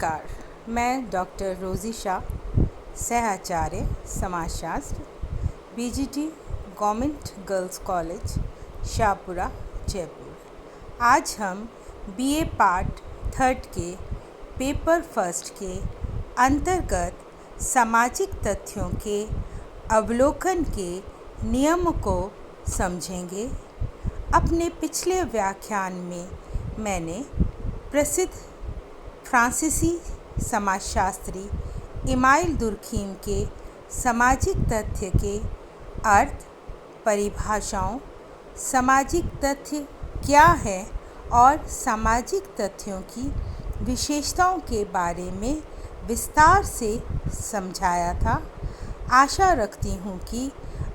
नमस्कार। मैं डॉक्टर रोज़ी शाह, सह-आचार्य समाजशास्त्र, BGT government girls college, Shahpura, Jaipur. आज हम बीए पार्ट 3 के पेपर फर्स्ट के अंतर्गत सामाजिक तथ्यों के अवलोकन के नियम को समझेंगे। अपने पिछले व्याख्यान में मैंने प्रसिद्ध फ्रांसीसी समाजशास्त्री इमाइल दुर्खीम के सामाजिक तथ्य के अर्थ, परिभाषाओं, सामाजिक तथ्य क्या है और सामाजिक तथ्यों की विशेषताओं के बारे में विस्तार से समझाया था। आशा रखती हूँ कि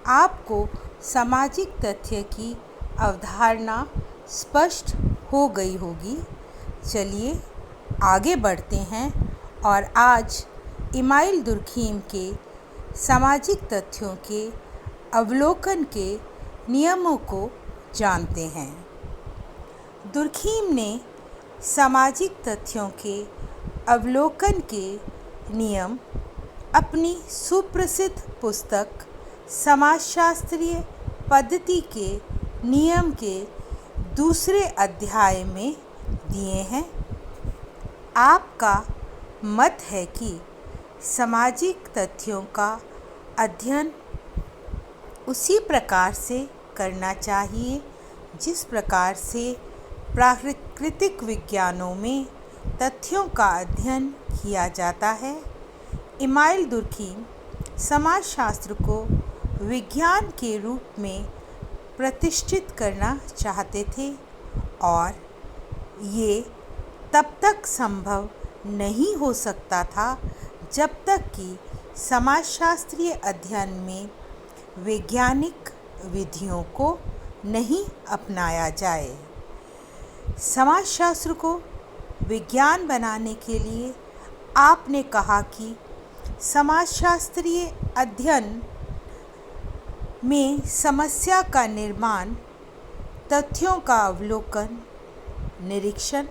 आपको सामाजिक तथ्य की अवधारणा स्पष्ट हो गई होगी। चलिए आगे बढ़ते हैं और आज इमाइल दुर्खीम के सामाजिक तथ्यों के अवलोकन के नियमों को जानते हैं। दुर्खीम ने सामाजिक तथ्यों के अवलोकन के नियम अपनी सुप्रसिद्ध पुस्तक समाजशास्त्रीय पद्धति के नियम के दूसरे अध्याय में दिए हैं। आपका मत है कि सामाजिक तथ्यों का अध्ययन उसी प्रकार से करना चाहिए जिस प्रकार से प्राकृतिक विज्ञानों में तथ्यों का अध्ययन किया जाता है। इमाइल दुर्खीम समाजशास्त्र को विज्ञान के रूप में प्रतिष्ठित करना चाहते थे और ये तब तक संभव नहीं हो सकता था जब तक कि समाजशास्त्रीय अध्ययन में वैज्ञानिक विधियों को नहीं अपनाया जाए। समाजशास्त्र को विज्ञान बनाने के लिए आपने कहा कि समाजशास्त्रीय अध्ययन में समस्या का निर्माण, तथ्यों का अवलोकन, निरीक्षण,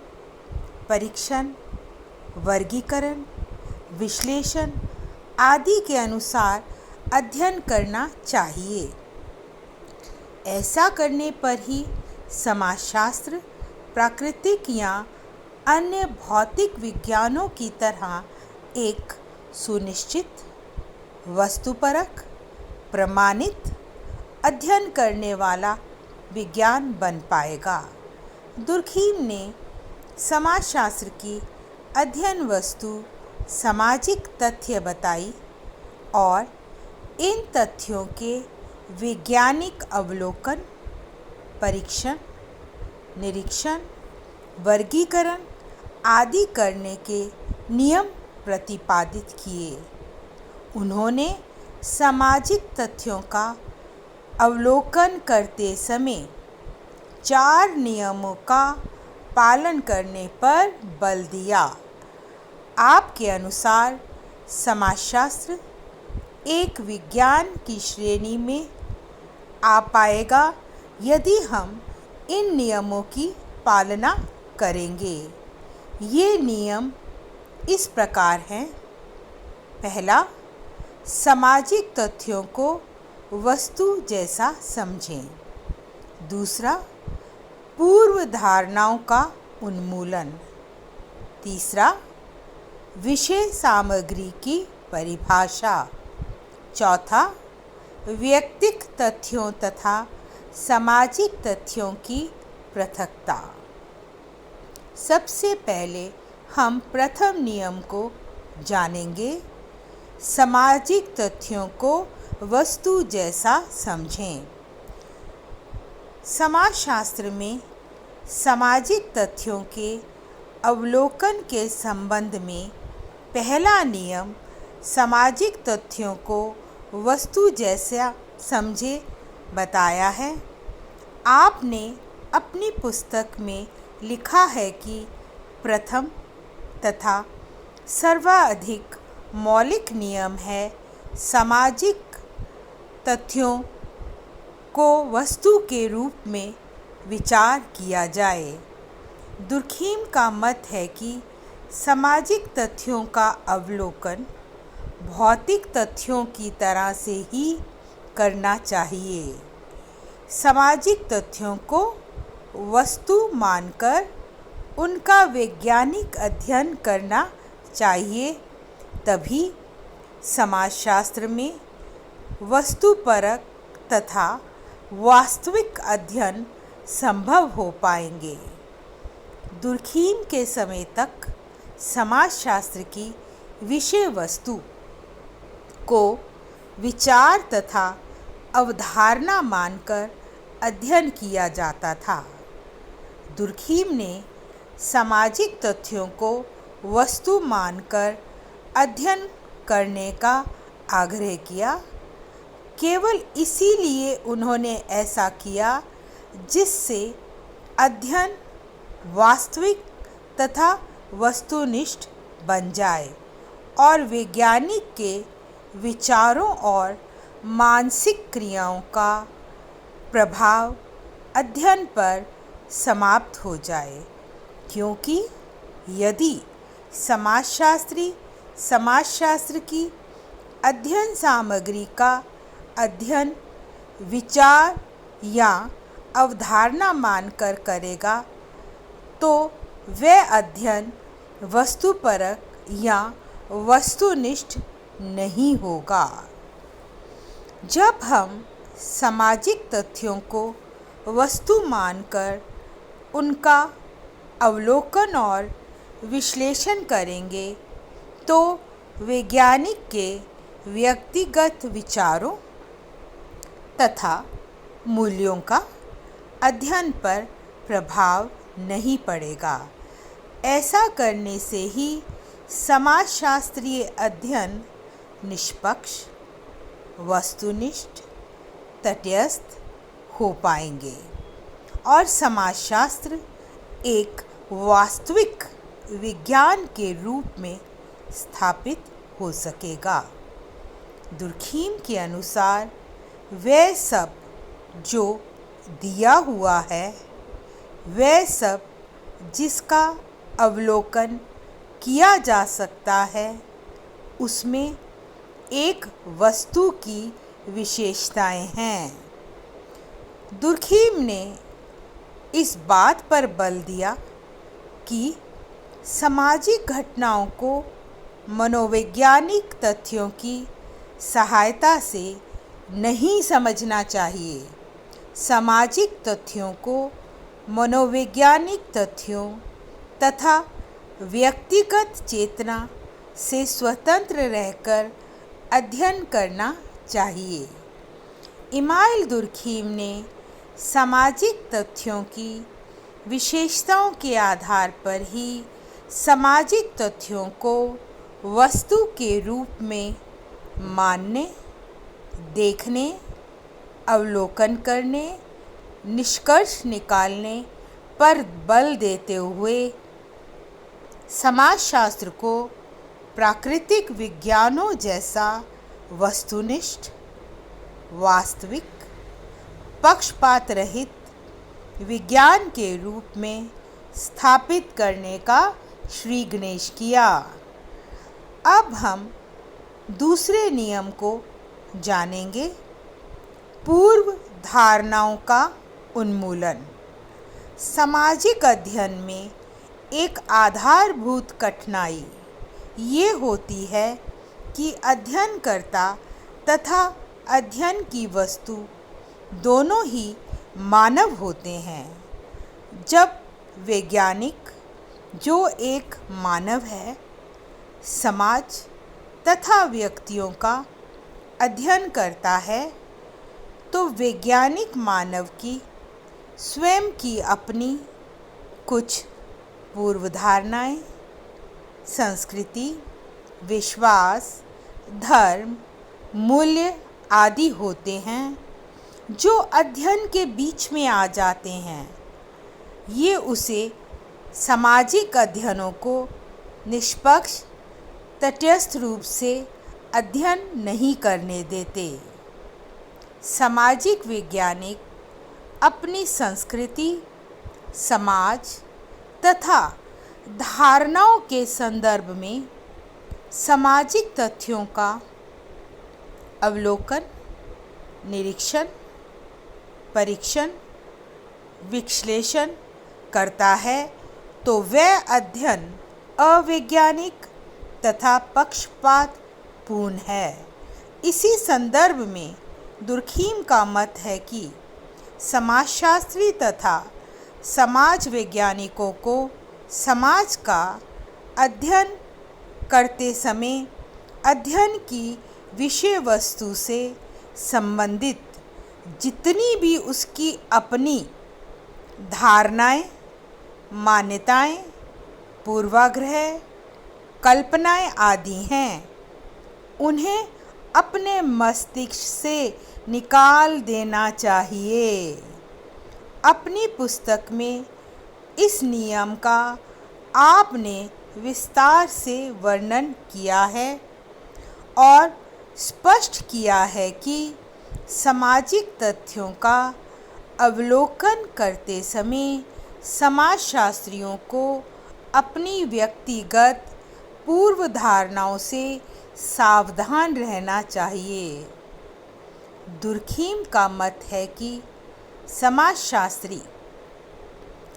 परीक्षण, वर्गीकरण, विश्लेषण आदि के अनुसार अध्ययन करना चाहिए। ऐसा करने पर ही समाजशास्त्र प्राकृतिक या अन्य भौतिक विज्ञानों की तरह एक सुनिश्चित, वस्तुपरक, प्रमाणित अध्ययन करने वाला विज्ञान बन पाएगा। दुर्खीम ने समाजशास्त्र की अध्ययन वस्तु सामाजिक तथ्य बताई और इन तथ्यों के वैज्ञानिक अवलोकन, परीक्षण, निरीक्षण, वर्गीकरण आदि करने के नियम प्रतिपादित किए। उन्होंने सामाजिक तथ्यों का अवलोकन करते समय 4 नियमों का पालन करने पर बल दिया। आपके अनुसार समाजशास्त्र एक विज्ञान की श्रेणी में आ पाएगा यदि हम इन नियमों की पालना करेंगे। ये नियम इस प्रकार हैं। पहला, सामाजिक तथ्यों को वस्तु जैसा समझें। दूसरा, पूर्व धारणाओं का उन्मूलन। तीसरा, विषय सामग्री की परिभाषा। चौथा, व्यक्तिक तथ्यों तथा सामाजिक तथ्यों की पृथकता। सबसे पहले हम प्रथम नियम को जानेंगे। सामाजिक तथ्यों को वस्तु जैसा समझें। समाजशास्त्र में सामाजिक तथ्यों के अवलोकन के संबंध में पहला नियम सामाजिक तथ्यों को वस्तु जैसा समझे बताया है। आपने अपनी पुस्तक में लिखा है कि प्रथम तथा सर्वाधिक मौलिक नियम है सामाजिक तथ्यों को वस्तु के रूप में विचार किया जाए। दुर्खीम का मत है कि सामाजिक तथ्यों का अवलोकन भौतिक तथ्यों की तरह से ही करना चाहिए। सामाजिक तथ्यों को वस्तु मानकर उनका वैज्ञानिक अध्ययन करना चाहिए, तभी समाजशास्त्र में वस्तुपरक तथा वास्तविक अध्ययन संभव हो पाएंगे। दुर्खीम के समय तक समाजशास्त्र की विषय वस्तु को विचार तथा अवधारणा मानकर अध्ययन किया जाता था। दुर्खीम ने सामाजिक तथ्यों को वस्तु मानकर अध्ययन करने का आग्रह किया। केवल इसीलिए उन्होंने ऐसा किया जिससे अध्ययन वास्तविक तथा वस्तुनिष्ठ बन जाए और वैज्ञानिक के विचारों और मानसिक क्रियाओं का प्रभाव अध्ययन पर समाप्त हो जाए। क्योंकि यदि समाजशास्त्र की अध्ययन सामग्री का अध्ययन विचार या अवधारणा मानकर करेगा तो वह अध्ययन वस्तुपरक या वस्तुनिष्ठ नहीं होगा। जब हम सामाजिक तथ्यों को वस्तु मानकर उनका अवलोकन और विश्लेषण करेंगे तो वैज्ञानिक के व्यक्तिगत विचारों तथा मूल्यों का अध्ययन पर प्रभाव नहीं पड़ेगा। ऐसा करने से ही समाजशास्त्रीय अध्ययन निष्पक्ष, वस्तुनिष्ठ, तटस्थ हो पाएंगे और समाजशास्त्र एक वास्तविक विज्ञान के रूप में स्थापित हो सकेगा। दुर्खीम के अनुसार वह सब जो दिया हुआ है, वह सब जिसका अवलोकन किया जा सकता है, उसमें एक वस्तु की विशेषताएं हैं। दुर्खीम ने इस बात पर बल दिया कि सामाजिक घटनाओं को मनोवैज्ञानिक तथ्यों की सहायता से नहीं समझना चाहिए। सामाजिक तथ्यों को मनोवैज्ञानिक तथ्यों तथा व्यक्तिगत चेतना से स्वतंत्र रहकर अध्ययन करना चाहिए। इमाइल दुर्खीम ने सामाजिक तथ्यों की विशेषताओं के आधार पर ही सामाजिक तथ्यों को वस्तु के रूप में मानने, देखने, अवलोकन करने, निष्कर्ष निकालने पर बल देते हुए समाजशास्त्र को प्राकृतिक विज्ञानों जैसा वस्तुनिष्ठ, वास्तविक, पक्षपात रहित विज्ञान के रूप में स्थापित करने का श्री गणेश किया। अब हम दूसरे नियम को जानेंगे, पूर्व धारणाओं का उन्मूलन। सामाजिक अध्ययन में एक आधारभूत कठिनाई ये होती है कि अध्ययनकर्ता तथा अध्ययन की वस्तु दोनों ही मानव होते हैं। जब वैज्ञानिक, जो एक मानव है, समाज तथा व्यक्तियों का अध्ययन करता है तो वैज्ञानिक मानव की स्वयं की अपनी कुछ पूर्वधारणाएं, संस्कृति, विश्वास, धर्म, मूल्य आदि होते हैं जो अध्ययन के बीच में आ जाते हैं। ये उसे सामाजिक अध्ययनों को निष्पक्ष, तटस्थ रूप से अध्ययन नहीं करने देते। सामाजिक वैज्ञानिक अपनी संस्कृति, समाज तथा धारणाओं के संदर्भ में सामाजिक तथ्यों का अवलोकन, निरीक्षण, परीक्षण, विश्लेषण करता है तो वह अध्ययन अवैज्ञानिक तथा पक्षपातपूर्ण है। इसी संदर्भ में दुर्खीम का मत है कि समाजशास्त्री तथा समाज वैज्ञानिकों को समाज का अध्ययन करते समय अध्ययन की विषय वस्तु से संबंधित जितनी भी उसकी अपनी धारणाएं, मान्यताएं, पूर्वाग्रह, कल्पनाएं आदि हैं, उन्हें अपने मस्तिष्क से निकाल देना चाहिए। अपनी पुस्तक में इस नियम का आपने विस्तार से वर्णन किया है और स्पष्ट किया है कि सामाजिक तथ्यों का अवलोकन करते समय समाजशास्त्रियों को अपनी व्यक्तिगत पूर्व धारणाओं से सावधान रहना चाहिए। दुर्खीम का मत है कि समाजशास्त्री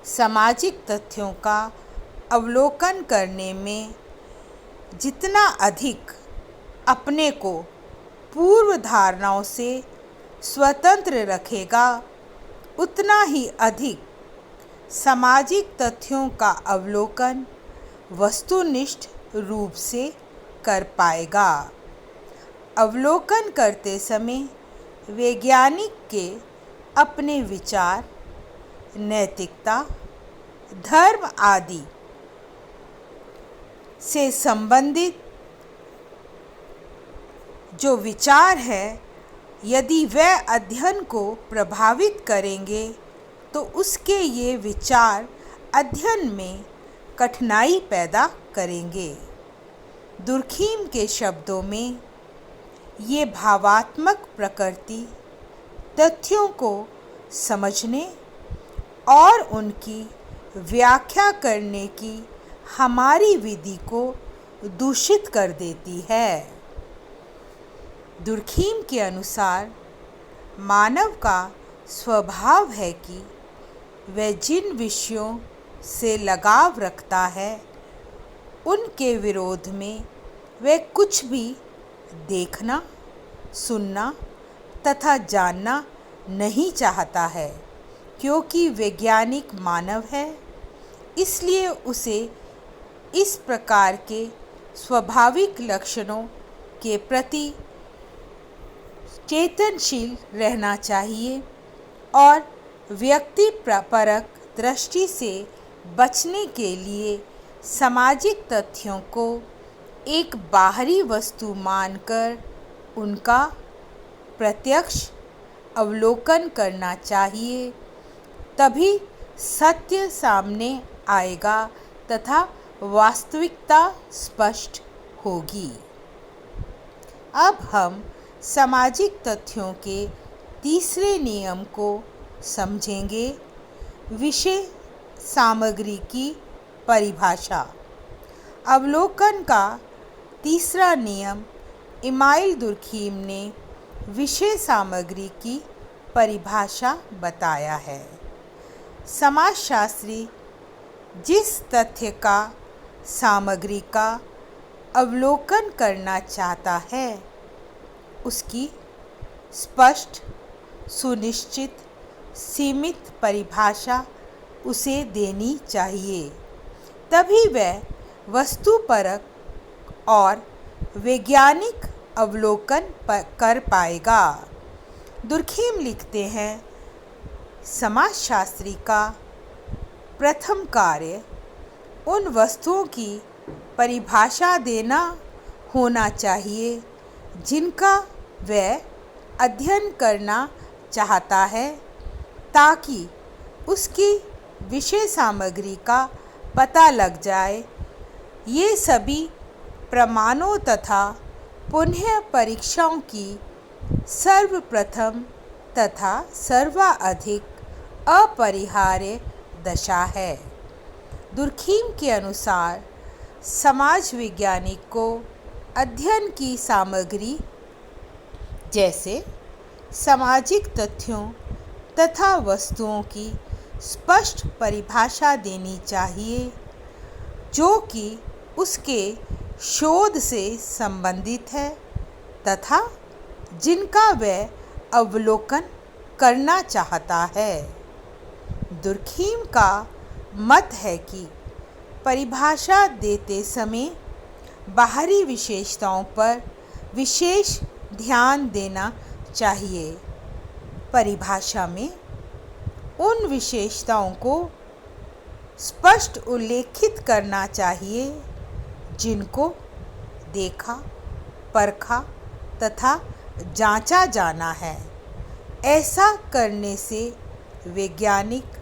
सामाजिक तथ्यों का अवलोकन करने में जितना अधिक अपने को पूर्व धारणाओं से स्वतंत्र रखेगा, उतना ही अधिक सामाजिक तथ्यों का अवलोकन वस्तुनिष्ठ रूप से कर पाएगा। अवलोकन करते समय वैज्ञानिक के अपने विचार, नैतिकता, धर्म आदि से संबंधित जो विचार है, यदि वह अध्ययन को प्रभावित करेंगे तो उसके ये विचार अध्ययन में कठिनाई पैदा करेंगे। दुर्खीम के शब्दों में ये भावात्मक प्रकृति तथ्यों को समझने और उनकी व्याख्या करने की हमारी विधि को दूषित कर देती है। दुर्खीम के अनुसार मानव का स्वभाव है कि वह जिन विषयों से लगाव रखता है उनके विरोध में वह कुछ भी देखना, सुनना तथा जानना नहीं चाहता है। क्योंकि वैज्ञानिक मानव है, इसलिए उसे इस प्रकार के स्वाभाविक लक्षणों के प्रति चेतनशील रहना चाहिए और व्यक्तिपरक दृष्टि से बचने के लिए सामाजिक तथ्यों को एक बाहरी वस्तु मानकर उनका प्रत्यक्ष अवलोकन करना चाहिए। तभी सत्य सामने आएगा तथा वास्तविकता स्पष्ट होगी। अब हम सामाजिक तथ्यों के तीसरे नियम को समझेंगे। विषय सामग्री की परिभाषा। अवलोकन का तीसरा नियम इमाइल दुर्खीम ने विषय सामग्री की परिभाषा बताया है। समाजशास्त्री जिस तथ्य का सामग्री का अवलोकन करना चाहता है उसकी स्पष्ट, सुनिश्चित, सीमित परिभाषा उसे देनी चाहिए। तभी वह वस्तुपरक और वैज्ञानिक अवलोकन कर पाएगा। दुर्खीम लिखते हैं, समाजशास्त्री का प्रथम कार्य उन वस्तुओं की परिभाषा देना होना चाहिए जिनका वह अध्ययन करना चाहता है, ताकि उसकी विषय सामग्री का पता लग जाए। ये सभी प्रमाणों तथा पुनः परीक्षाओं की सर्वप्रथम तथा सर्वाधिक अपरिहार्य दशा है। दुर्खीम के अनुसार समाज वैज्ञानिक को अध्ययन की सामग्री जैसे सामाजिक तथ्यों तथा वस्तुओं की स्पष्ट परिभाषा देनी चाहिए जो कि उसके शोध से संबंधित है तथा जिनका वह अवलोकन करना चाहता है। दुर्खीम का मत है कि परिभाषा देते समय बाहरी विशेषताओं पर विशेष ध्यान देना चाहिए। परिभाषा में उन विशेषताओं को स्पष्ट उल्लेखित करना चाहिए जिनको देखा, परखा तथा जांचा जाना है। ऐसा करने से वैज्ञानिक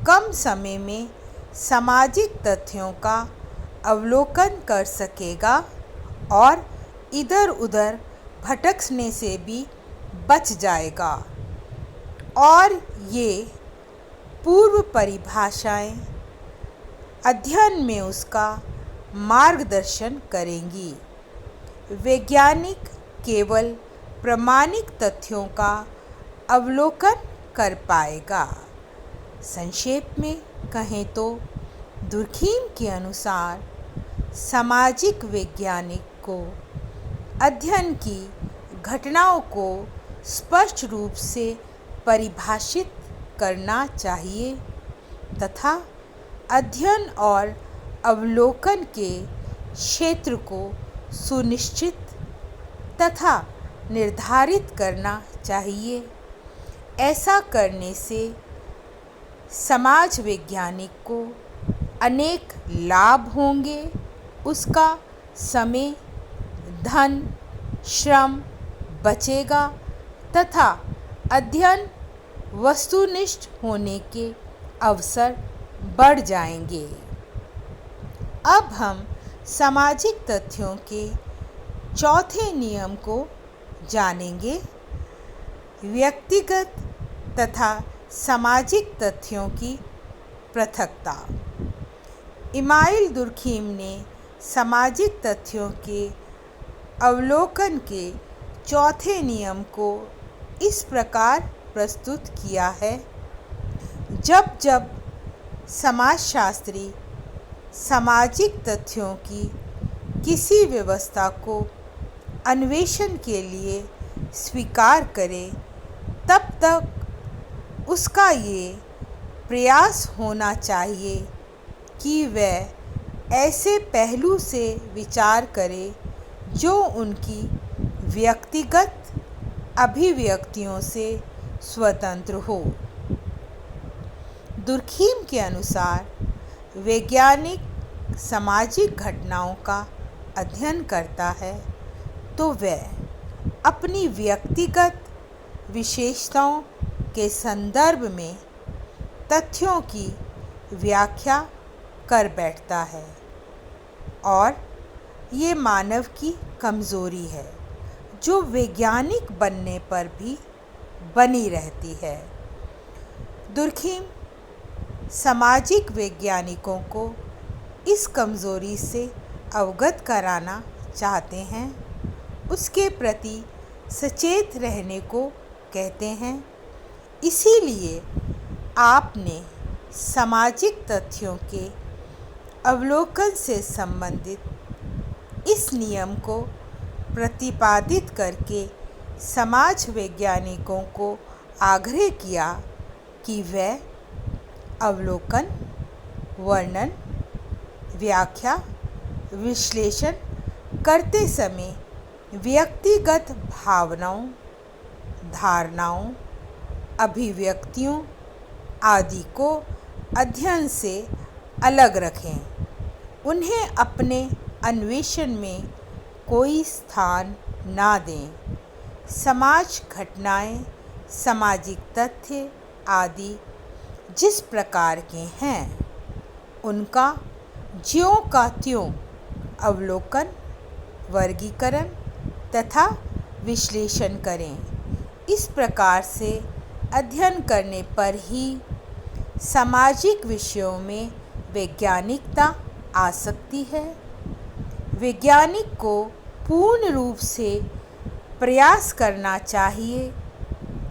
कम समय में सामाजिक तथ्यों का अवलोकन कर सकेगा और इधर उधर भटकने से भी बच जाएगा और ये पूर्व परिभाषाएं अध्ययन में उसका मार्गदर्शन करेंगी। वैज्ञानिक केवल प्रामाणिक तथ्यों का अवलोकन कर पाएगा। संक्षेप में कहें तो दुर्खीम के अनुसार सामाजिक वैज्ञानिक को अध्ययन की घटनाओं को स्पष्ट रूप से परिभाषित करना चाहिए तथा अध्ययन और अवलोकन के क्षेत्र को सुनिश्चित तथा निर्धारित करना चाहिए। ऐसा करने से समाज वैज्ञानिक को अनेक लाभ होंगे। उसका समय, धन, श्रम बचेगा तथा अध्ययन वस्तुनिष्ठ होने के अवसर बढ़ जाएंगे। अब हम सामाजिक तथ्यों के चौथे नियम को जानेंगे। व्यक्तिगत तथा सामाजिक तथ्यों की पृथकता। इमाइल दुर्खीम ने सामाजिक तथ्यों के अवलोकन के चौथे नियम को इस प्रकार प्रस्तुत किया है। जब जब समाजशास्त्री सामाजिक तथ्यों की किसी व्यवस्था को अन्वेषण के लिए स्वीकार करे तब तक उसका ये प्रयास होना चाहिए कि वह ऐसे पहलू से विचार करे जो उनकी व्यक्तिगत अभिव्यक्तियों से स्वतंत्र हो। दुर्खीम के अनुसार वैज्ञानिक सामाजिक घटनाओं का अध्ययन करता है तो वह अपनी व्यक्तिगत विशेषताओं के संदर्भ में तथ्यों की व्याख्या कर बैठता है और ये मानव की कमज़ोरी है जो वैज्ञानिक बनने पर भी बनी रहती है। दुर्खीम सामाजिक वैज्ञानिकों को इस कमज़ोरी से अवगत कराना चाहते हैं, उसके प्रति सचेत रहने को कहते हैं। इसीलिए आपने सामाजिक तथ्यों के अवलोकन से संबंधित इस नियम को प्रतिपादित करके समाज वैज्ञानिकों को आग्रह किया कि वह अवलोकन, वर्णन, व्याख्या, विश्लेषण करते समय व्यक्तिगत भावनाओं, धारणाओं, अभिव्यक्तियों आदि को अध्ययन से अलग रखें। उन्हें अपने अन्वेषण में कोई स्थान ना दें। समाज घटनाएं, सामाजिक तथ्य आदि जिस प्रकार के हैं उनका ज्यों का त्यों अवलोकन, वर्गीकरण तथा विश्लेषण करें। इस प्रकार से अध्ययन करने पर ही सामाजिक विषयों में वैज्ञानिकता आ सकती है। वैज्ञानिक को पूर्ण रूप से प्रयास करना चाहिए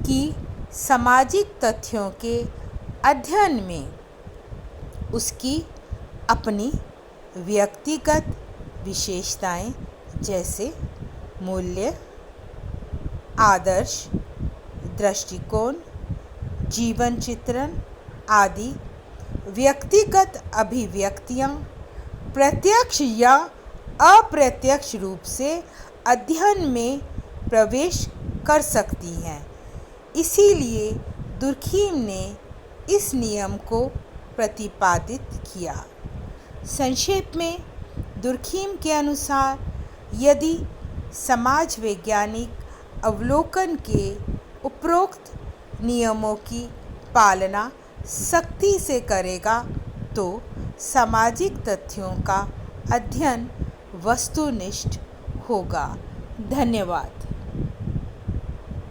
कि सामाजिक तथ्यों के अध्ययन में उसकी अपनी व्यक्तिगत विशेषताएं जैसे मूल्य, आदर्श, दृष्टिकोण, जीवन चित्रण आदि व्यक्तिगत अभिव्यक्तियां प्रत्यक्ष या अप्रत्यक्ष रूप से अध्ययन में प्रवेश कर सकती हैं। इसीलिए दुर्खीम ने इस नियम को प्रतिपादित किया। संक्षेप में दुर्खीम के अनुसार यदि समाज वैज्ञानिक अवलोकन के उपरोक्त नियमों की पालना सख्ती से करेगा तो सामाजिक तथ्यों का अध्ययन वस्तुनिष्ठ होगा। धन्यवाद।